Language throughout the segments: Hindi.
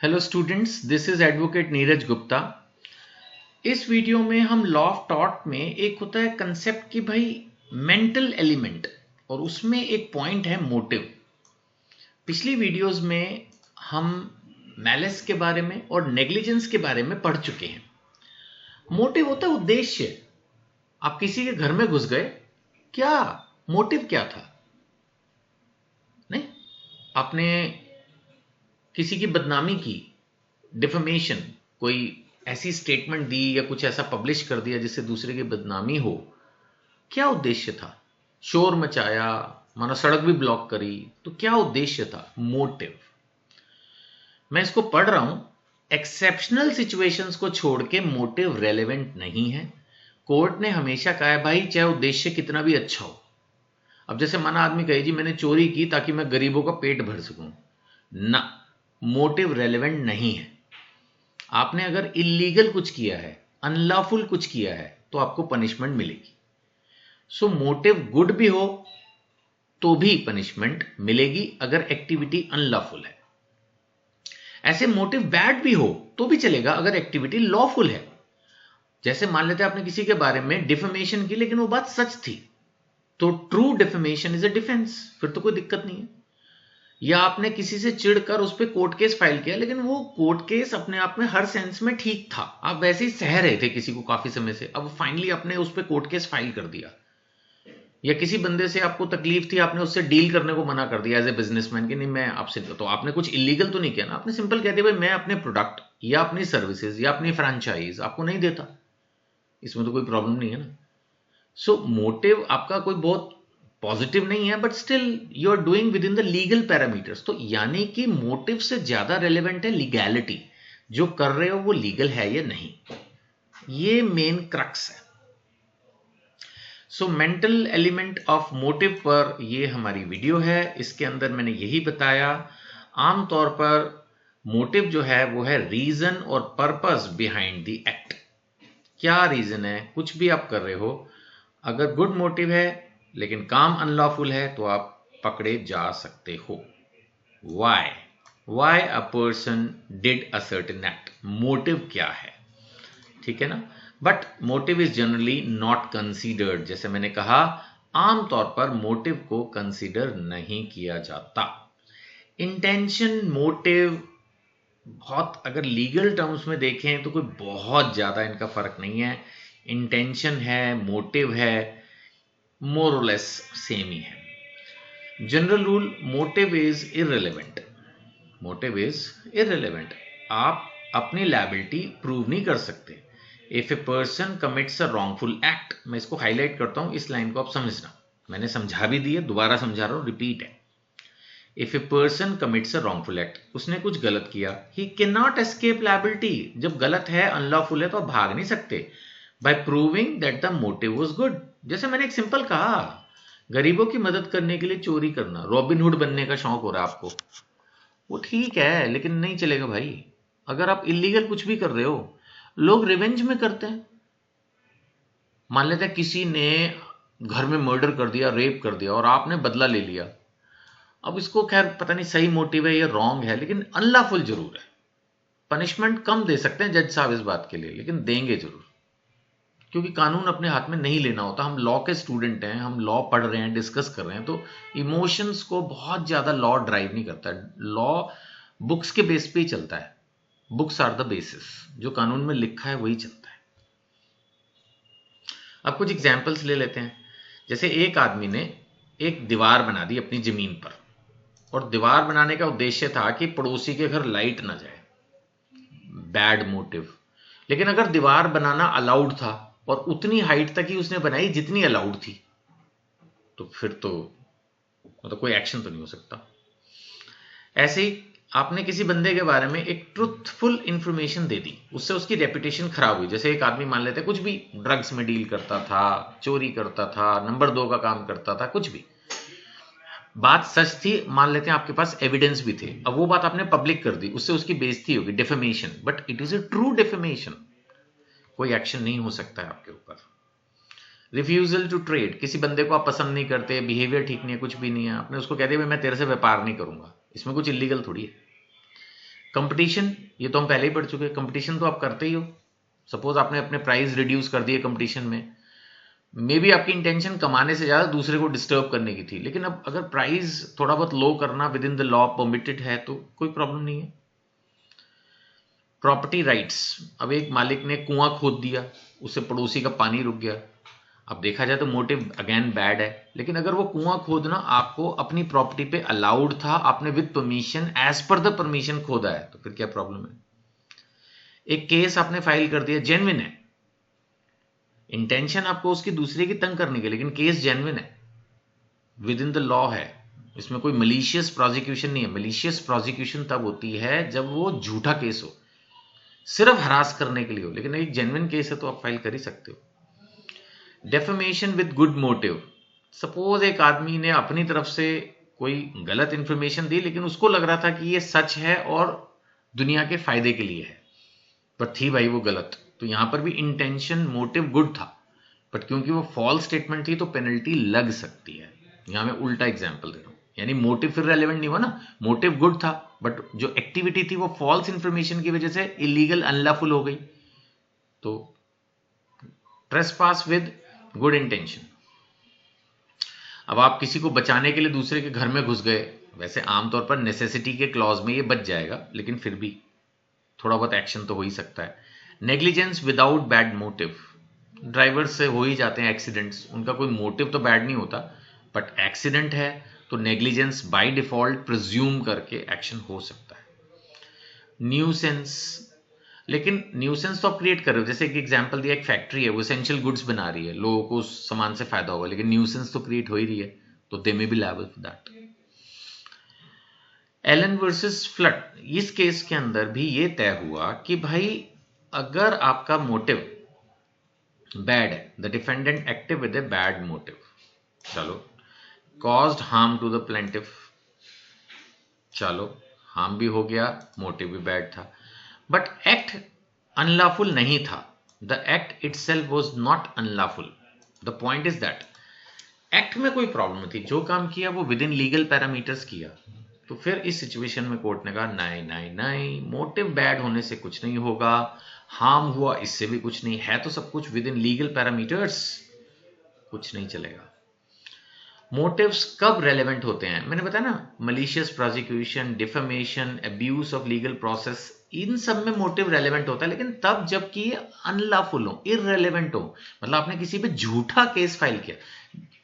Hello students, this is advocate Neeraj Gupta. इस वीडियो में हम लॉ ऑफ टॉट में एक होता है कंसेप्ट कि भाई मेंटल एलिमेंट, और उसमें एक पॉइंट है मोटिव। पिछली वीडियोस में हम मैलिस के बारे में और नेग्लिजेंस के बारे में पढ़ चुके हैं। मोटिव होता है उद्देश्य। आप किसी के घर में घुस गए, क्या मोटिव क्या था? नहीं, आपने किसी की बदनामी की, डिफेमेशन, कोई ऐसी स्टेटमेंट दी या कुछ ऐसा पब्लिश कर दिया जिससे दूसरे की बदनामी हो। क्या उद्देश्य था? शोर मचाया, मानो सड़क भी ब्लॉक करी, तो क्या उद्देश्य था? मोटिव। मैं इसको पढ़ रहा हूं, एक्सेप्शनल सिचुएशंस को छोड़ के मोटिव रेलेवेंट नहीं है। कोर्ट ने हमेशा कहा है भाई, चाहे उद्देश्य कितना भी अच्छा हो। अब जैसे माना आदमी कहे जी मैंने चोरी की ताकि मैं गरीबों का पेट भर सकूं, ना, मोटिव रेलेवेंट नहीं है। आपने अगर इलीगल कुछ किया है, अनलॉफुल कुछ किया है, तो आपको पनिशमेंट मिलेगी। सो मोटिव गुड भी हो तो भी पनिशमेंट मिलेगी अगर एक्टिविटी अनलॉफुल है। ऐसे मोटिव बैड भी हो तो भी चलेगा अगर एक्टिविटी लॉफुल है। जैसे मान लेते हैं आपने किसी के बारे में डिफेमेशन की, लेकिन वो बात सच थी, तो true defamation is a defence, फिर तो कोई दिक्कत नहीं है। या आपने किसी से चिढ़कर उस पर कोर्ट केस फाइल किया, लेकिन वो कोर्ट केस अपने आप में हर सेंस में ठीक था, आप वैसे ही सह रहे थे किसी को काफी समय से, अब फाइनली आपने उस पर कोर्ट केस फाइल कर दिया। या किसी बंदे से आपको तकलीफ थी, आपने उससे डील करने को मना कर दिया एज ए बिजनेसमैन कि नहीं मैं आपसे, तो आपने कुछ इलीगल तो नहीं किया ना, आपने सिंपल कह दिया भाई मैं अपने प्रोडक्ट या अपनी सर्विसेज या अपनी फ्रेंचाइज आपको नहीं देता। इसमें तो कोई प्रॉब्लम नहीं है ना। सो मोटिव आपका कोई बहुत पॉजिटिव नहीं है, but still you are doing within the legal parameters. तो यानी कि मोटिव से ज्यादा रेलेवेंट है लीगैलिटी, जो कर रहे हो वो लीगल है या नहीं, ये मेन क्रक्स है। So mental element of motive पर ये हमारी वीडियो है। इसके अंदर मैंने यही बताया, आमतौर पर मोटिव जो है वो है रीजन और पर्पस बिहाइंड द एक्ट। क्या रीजन है? कुछ भी आप कर रहे हो, अगर गुड मोटिव है लेकिन काम अनलॉफुल है तो आप पकड़े जा सकते हो। Why a person did a certain act, motive क्या है, ठीक है ना। But motive is generally not considered. जैसे मैंने कहा, आमतौर पर मोटिव को कंसीडर नहीं किया जाता। इंटेंशन, मोटिव, बहुत अगर लीगल टर्म्स में देखें तो कोई बहुत ज्यादा इनका फर्क नहीं है। इंटेंशन है, मोटिव है, मोर और लेस सेम ही है। General rule, motive is irrelevant. Motive is irrelevant. आप अपनी लायबिलिटी प्रूव नहीं कर सकते। If a person commits a wrongful act, मैं इसको हाईलाइट करता हूं, इस लाइन को आप समझना, मैंने समझा भी दी है, दोबारा समझा रहा हूं, रिपीट है। If a person commits a wrongful act, उसने कुछ गलत किया, he can not escape liability. जब गलत है, अनलॉफुल है, तो आप भाग नहीं सकते by proving that the motive was good. जैसे मैंने एक सिंपल कहा, गरीबों की मदद करने के लिए चोरी करना, रॉबिनहुड बनने का शौक हो रहा है आपको, वो ठीक है, लेकिन नहीं चलेगा भाई। अगर आप इलीगल कुछ भी कर रहे हो, लोग रिवेंज में करते हैं। मान लेते हैं किसी ने घर में मर्डर कर दिया, रेप कर दिया, और आपने बदला ले लिया। अब इसको खैर पता नहीं सही मोटिव है या रॉन्ग है, लेकिन अनलॉफुल जरूर है। पनिशमेंट कम दे सकते हैं जज साहब इस बात के लिए, लेकिन देंगे जरूर, क्योंकि कानून अपने हाथ में नहीं लेना होता। हम लॉ के स्टूडेंट हैं, हम लॉ पढ़ रहे हैं, डिस्कस कर रहे हैं, तो इमोशंस को बहुत ज्यादा लॉ ड्राइव नहीं करता है। लॉ बुक्स के बेस पे ही चलता है। बुक्स आर द बेसिस, जो कानून में लिखा है वही चलता है। अब कुछ एग्जाम्पल्स ले लेते हैं। जैसे एक आदमी ने एक दीवार बना दी अपनी जमीन पर, और दीवार बनाने का उद्देश्य था कि पड़ोसी के घर लाइट ना जाए, बैड मोटिव। लेकिन अगर दीवार बनाना अलाउड था और उतनी हाइट तक ही उसने बनाई जितनी अलाउड थी, तो फिर तो मतलब कोई एक्शन तो नहीं हो सकता। ऐसे ही आपने किसी बंदे के बारे में एक ट्रुथफुल इंफॉर्मेशन दे दी, उससे उसकी रेपुटेशन खराब हुई। जैसे एक आदमी मान लेते कुछ भी ड्रग्स में डील करता था, चोरी करता था, नंबर 2 का काम करता था, कुछ भी, बात सच थी, मान लेते हैं आपके पास एविडेंस भी थे, अब वो बात आपने पब्लिक कर दी, उससे उसकी बेइज्जती होगी, defamation, but it is a true defamation, कोई एक्शन नहीं हो सकता है आपके ऊपर। रिफ्यूजल टू ट्रेड, किसी बंदे को आप पसंद नहीं करते, बिहेवियर ठीक नहीं है, कुछ भी नहीं है, आपने उसको कह दिया मैं तेरे से व्यापार नहीं करूंगा, इसमें कुछ इलीगल थोड़ी है। कंपटीशन, ये तो हम पहले ही पढ़ चुके हैं, कंपटीशन तो आप करते ही हो। सपोज आपने अपने प्राइस रिड्यूस कर दिए कंपटीशन में, मे बी आपकी इंटेंशन कमाने से ज्यादा दूसरे को डिस्टर्ब करने की थी, लेकिन अब अगर प्राइस थोड़ा बहुत लो करना with in the law permitted है तो कोई प्रॉब्लम नहीं है। प्रॉपर्टी राइट्स, अब एक मालिक ने कुआं खोद दिया, उससे पड़ोसी का पानी रुक गया। अब देखा जाए तो मोटिव अगेन बैड है, लेकिन अगर वो कुआं खोदना आपको अपनी प्रॉपर्टी पे अलाउड था, आपने with permission as per the permission खोदा है, तो फिर क्या प्रॉब्लम है। एक केस आपने फाइल कर दिया, जेन्युइन है, इंटेंशन आपको उसकी दूसरे की तंग करने की, लेकिन केस जेन्युइन है, विद इन द लॉ है, इसमें कोई मलिशियस प्रोसिक्यूशन नहीं है। मलिशियस प्रोसिक्यूशन तब होती है जब वो झूठा केस हो, सिर्फ हरास करने के लिए हो, लेकिन एक जेन्युइन केस है तो आप फाइल कर ही सकते हो। Defamation with good motive, suppose एक आदमी ने अपनी तरफ से कोई गलत इंफॉर्मेशन दी, लेकिन उसको लग रहा था कि ये सच है और दुनिया के फायदे के लिए है, पर थी भाई वो गलत, तो यहां पर भी इंटेंशन मोटिव गुड था, बट क्योंकि वो फॉल्स स्टेटमेंट थी तो पेनल्टी लग सकती है। यहां मैं उल्टा एग्जांपल दे रहा हूं, यानी मोटिव फिर रेलेवेंट नहीं हुआ ना, मोटिव गुड था बट जो एक्टिविटी थी वो फॉल्स इंफॉर्मेशन की वजह से इलीगल अनलॉफुल हो गई, तो ट्रेसपास विद गुड इंटेंशन। अब आप किसी को बचाने के लिए दूसरे के घर में घुस गए, वैसे आमतौर पर नेसेसिटी के क्लॉज में ये बच जाएगा, लेकिन फिर भी थोड़ा बहुत एक्शन तो हो ही सकता है। Negligence without bad motive, driver से हो ही जाते हैं एक्सीडेंट्स, उनका कोई मोटिव तो बैड नहीं होता, बट एक्सीडेंट है तो नेग्लिजेंस बाय डिफॉल्ट प्रिज्यूम करके एक्शन हो सकता है। न्यूसेंस, लेकिन न्यूसेंस तो आप क्रिएट कर रहे हो, जैसे एक एग्जांपल दिया, एक फैक्ट्री है वो एसेंशियल गुड्स बना रही है, लोगों को उस सामान से फायदा होगा, लेकिन न्यूसेंस तो क्रिएट हो ही रही है, तो they may be liable for that. Allen versus Flood, इस केस के अंदर भी ये तय हुआ कि भाई अगर आपका मोटिव बैड है, the defendant active with a bad motive, चलो caused harm to the plaintiff, चलो हार्म भी हो गया, मोटिव भी बैड था, बट एक्ट अनलॉफुल नहीं था, the act itself was not unlawful. The point is that act में कोई प्रॉब्लम थी, जो काम किया वो विद इन लीगल पैरामीटर्स किया, तो फिर इस सिचुएशन में कोर्ट ने कहा नहीं नहीं नहीं, मोटिव बैड होने से कुछ नहीं होगा, हार्म हुआ इससे भी कुछ नहीं है, तो सब कुछ विद इन लीगल पैरामीटर्स, कुछ नहीं चलेगा। मोटिव्स कब रेलेवेंट होते हैं, मैंने बताया ना, malicious prosecution, defamation, abuse of legal process, इन सब में मोटिव रेलेवेंट होता है, लेकिन तब जबकि अनलॉफुल हो, इररेलेवेंट हो, मतलब आपने किसी पे झूठा केस फाइल किया।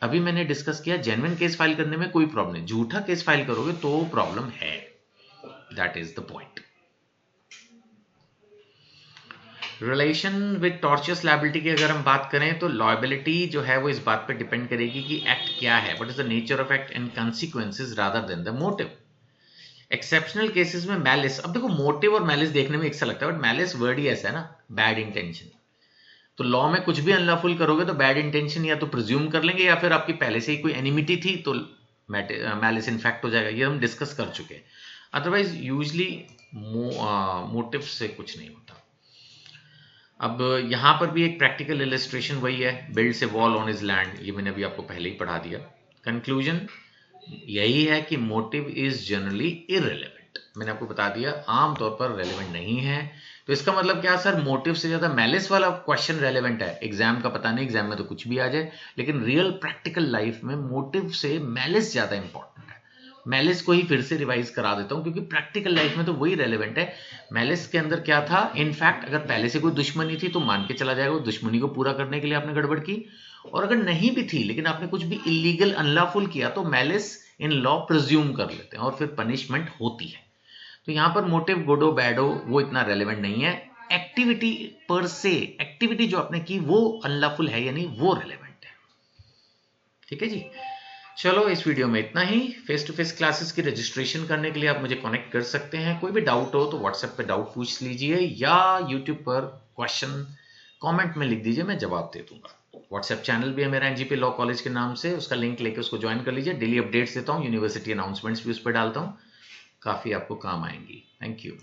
अभी मैंने डिस्कस किया जेन्युइन केस फाइल करने में कोई प्रॉब्लम नहीं, झूठा केस फाइल करोगे तो प्रॉब्लम है, that is the point. Relation with torturers liability की अगर हम बात करें तो लायबिलिटी जो है वो इस बात पे डिपेंड करेगी कि एक्ट क्या है, what is the nature of act and consequences rather than the motive. Exceptional cases में मैलिस, अब देखो मोटिव और मैलिस देखने में एक सा लगता है, बट मैलिस वर्ड ही ऐसा है ना, बैड इंटेंशन, तो लॉ में कुछ भी अनलॉफुल करोगे तो बैड इंटेंशन या तो प्रिज्यूम कर लेंगे या फिर आपकी पहले से ही कोई एनिमिटी थी तो मैलिस इनफैक्ट हो जाएगा, ये हम डिस्कस कर चुके हैं। अदरवाइज यूजली मोटिव से कुछ नहीं होता। अब यहां पर भी एक प्रैक्टिकल इलस्ट्रेशन वही है, बिल्ड से वॉल ऑन हिज लैंड, ये मैंने अभी आपको पहले ही पढ़ा दिया। कंक्लूजन यही है कि मोटिव इज जनरली इररिलेवेंट, मैंने आपको बता दिया आमतौर पर रेलेवेंट नहीं है। तो इसका मतलब क्या सर, मोटिव से ज्यादा मैलिस वाला क्वेश्चन रेलेवेंट है, एग्जाम का पता नहीं, एग्जाम में तो कुछ भी आ जाए, लेकिन रियल प्रैक्टिकल लाइफ में मोटिव से मैलिस ज्यादा इंपॉर्टेंट है। मैलिस को ही फिर से रिवाइज करा देता हूं क्योंकि प्रैक्टिकल लाइफ में तो वही रेलेवेंट है। मैलिस के अंदर क्या था, इनफैक्ट अगर पहले से कोई दुश्मनी थी तो मान के चला जाएगा वो दुश्मनी को पूरा करने के लिए आपने गड़बड़ की, और अगर नहीं भी थी लेकिन आपने कुछ भी इलीगल अनलॉफुल किया तो मैलिस इन लॉ प्रिज्यूम कर लेते हैं और फिर पनिशमेंट होती है। तो यहां पर मोटिव गुड हो बैड हो वो इतना रेलेवेंट नहीं है, एक्टिविटी पर से, एक्टिविटी जो आपने की वो अनलॉफुल है या नहीं वो रेलेवेंट है। ठीक है जी, चलो इस वीडियो में इतना ही। फेस टू फेस क्लासेस की रजिस्ट्रेशन करने के लिए आप मुझे कनेक्ट कर सकते हैं, कोई भी डाउट हो तो व्हाट्सएप पे डाउट पूछ लीजिए या यूट्यूब पर क्वेश्चन कमेंट में लिख दीजिए, मैं जवाब दे दूंगा। व्हाट्सएप चैनल भी है मेरा एनजीपी लॉ कॉलेज के नाम से, उसका लिंक लेके उसको ज्वाइन कर लीजिए। डेली अपडेट्स देता हूँ, यूनिवर्सिटी अनाउंसमेंट्स भी उस पर डालता हूँ, काफी आपको काम आएंगी। Thank you.